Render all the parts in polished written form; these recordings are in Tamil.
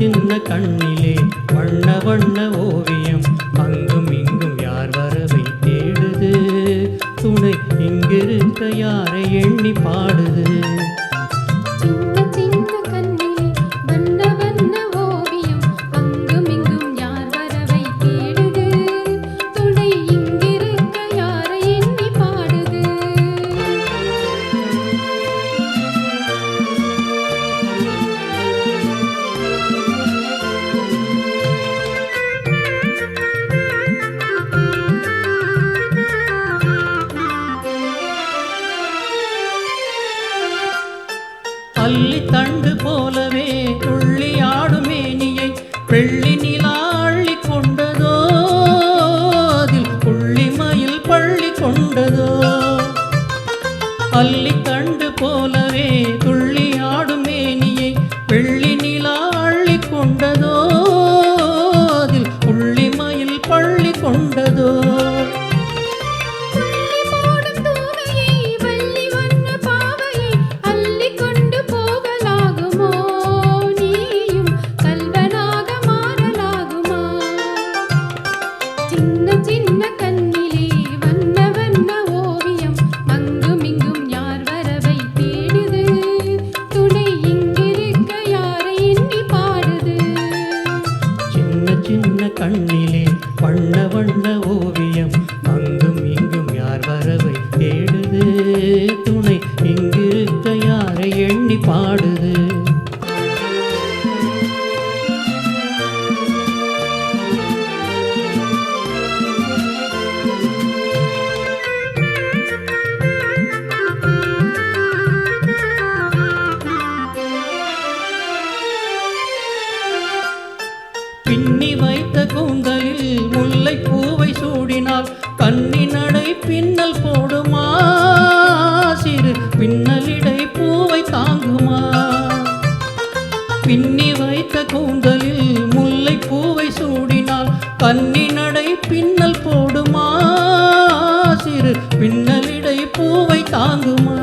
சின்ன கண்ணிலே வண்ண வண்ண ஓவியம் அங்கும் இங்கும் யார் வரவை தேடுது துணை இங்கிருக்க யாரை எண்ணி பாடுது அல்லி தண்டு போலவே துள்ளி ஆடும் மேனியை வெள்ளி நிலா அள்ளி கொண்டதோ அதில் புள்ளி மயில் பள்ளி கொண்டதோ அல்லி தண்டு போலவே துள்ளி ஆடும் மேனியை வெள்ளி நிலா அள்ளி கொண்டதோ அதில் புள்ளி மயில் பள்ளி கொண்டதோ சின்ன கண்ணிலே வண்ண வண்ண ஓவியம் அங்கும் இங்கும் யார் வரவை தேடுது துணை இங்கிருக்க யாரை எண்ணி பாடுது பின்னி வைத்த கூந்தலில் முல்லை பூவை சூடினால் கன்னி நடை பின்னல் போடுமா சிறு பின்னலிடை பூவை தாங்குமா பின்னி வைத்த கூந்தலில் முல்லை பூவை சூடினால் கன்னி நடை பின்னல் போடுமா சிறு பின்னலிடை பூவை தாங்குமா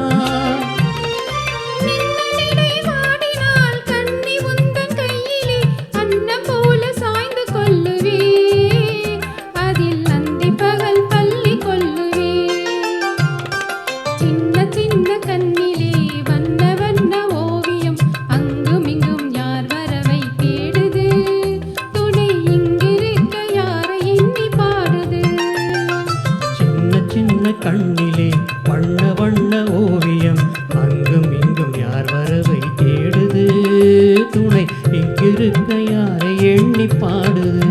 கண்ணிலே வண்ண வண்ண ஓவியம் அங்கும் இங்கும் யார் வரவை தேடுது துணை இங்கிருக்க யாரை எண்ணி பாடுது